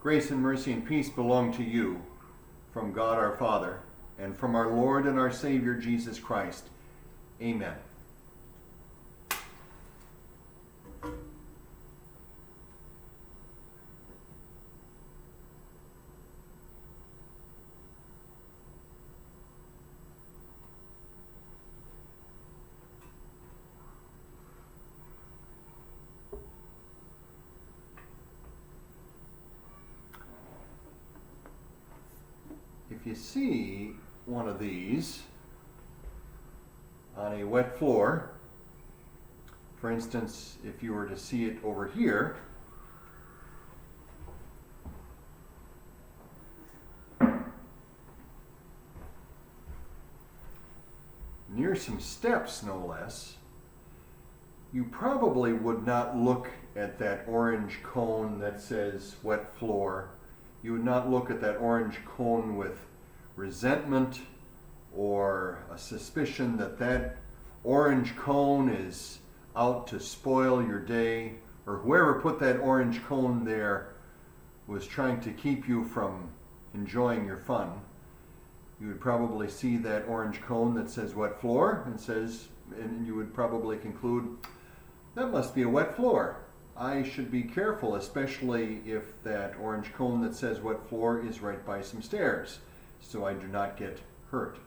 Grace and mercy and peace belong to you from God our Father and from our Lord and our Savior Jesus Christ. Amen. If you see one of these on a wet floor, for instance, if you were to see it over here, near some steps no less, you probably would not look at that orange cone that says wet floor. You would not look at that orange cone with resentment or a suspicion that that orange cone is out to spoil your day, or whoever put that orange cone there was trying to keep you from enjoying your fun. You would probably see that orange cone that says wet floor and you would probably conclude, that must be a wet floor. I should be careful, especially if that orange cone that says wet floor is right by some stairs, so I do not get hurt.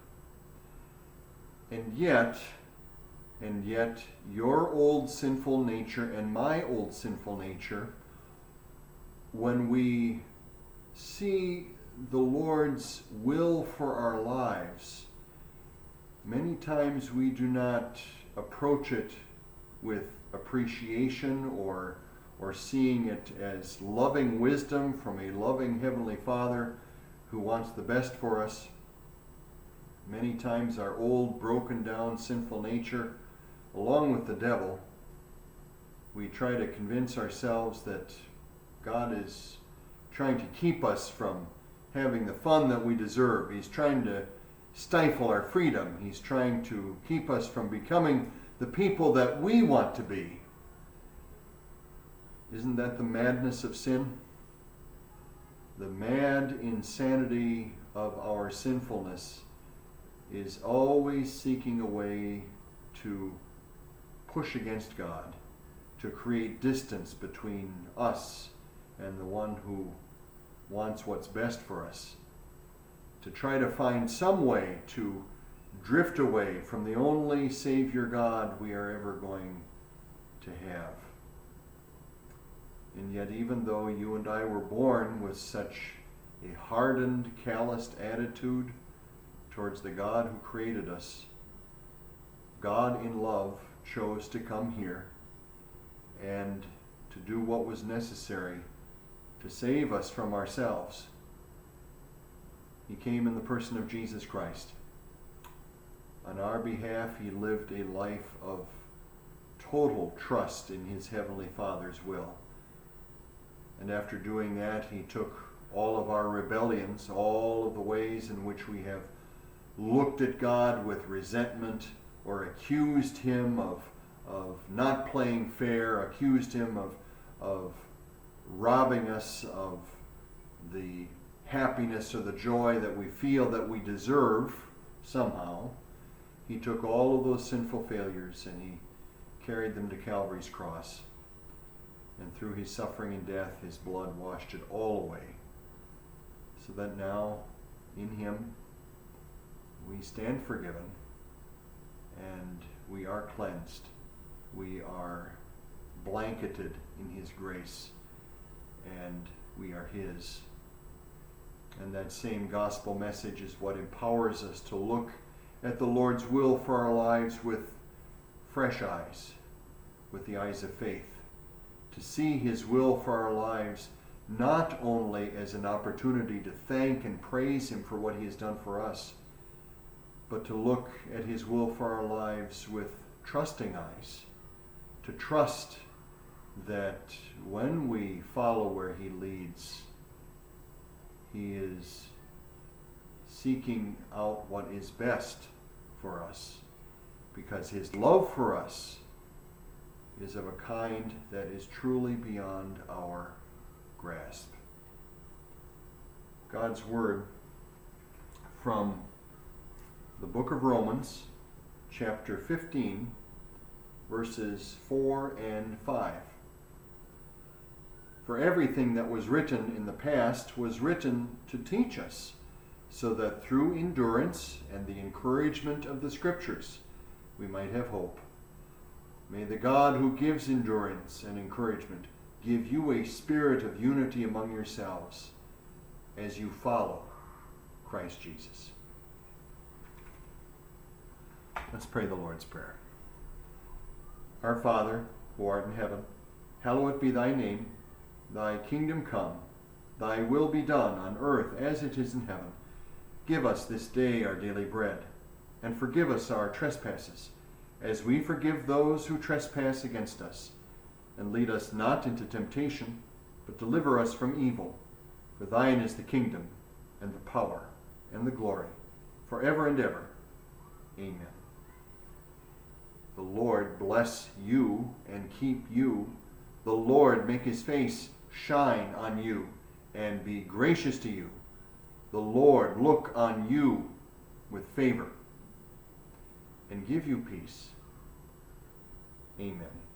And yet, your old sinful nature and my old sinful nature, when we see the Lord's will for our lives, many times we do not approach it with appreciation or seeing it as loving wisdom from a loving Heavenly Father who wants the best for us. Many times our old, broken down, sinful nature, along with the devil, we try to convince ourselves that God is trying to keep us from having the fun that we deserve. He's trying to stifle our freedom. He's trying to keep us from becoming the people that we want to be. Isn't that the madness of sin? The mad insanity of our sinfulness is always seeking a way to push against God, to create distance between us and the one who wants what's best for us, to try to find some way to drift away from the only Savior God we are ever going to have. And yet, even though you and I were born with such a hardened, calloused attitude towards the God who created us, God in love chose to come here and to do what was necessary to save us from ourselves. He came in the person of Jesus Christ. On our behalf, he lived a life of total trust in his Heavenly Father's will. And after doing that, he took all of our rebellions, all of the ways in which we have looked at God with resentment or accused him of not playing fair, accused him of robbing us of the happiness or the joy that we feel that we deserve somehow. He took all of those sinful failures and he carried them to Calvary's cross. And through his suffering and death, his blood washed it all away. So that now, in him, we stand forgiven and we are cleansed. We are blanketed in his grace and we are his. And that same gospel message is what empowers us to look at the Lord's will for our lives with fresh eyes, with the eyes of faith, to see his will for our lives not only as an opportunity to thank and praise him for what he has done for us, but to look at his will for our lives with trusting eyes, to trust that when we follow where he leads, he is seeking out what is best for us, because his love for us is of a kind that is truly beyond our grasp. God's Word from the book of Romans, chapter 15, verses 4 and 5. For everything that was written in the past was written to teach us, so that through endurance and the encouragement of the Scriptures we might have hope. May the God who gives endurance and encouragement give you a spirit of unity among yourselves as you follow Christ Jesus. Let's pray the Lord's Prayer. Our Father, who art in heaven, hallowed be thy name. Thy kingdom come, thy will be done on earth as it is in heaven. Give us this day our daily bread, and forgive us our trespasses, as we forgive those who trespass against us. And lead us not into temptation, but deliver us from evil. For thine is the kingdom, and the power, and the glory, forever and ever. Amen. The Lord bless you and keep you. The Lord make his face shine on you and be gracious to you. The Lord look on you with favor and give you peace. Amen.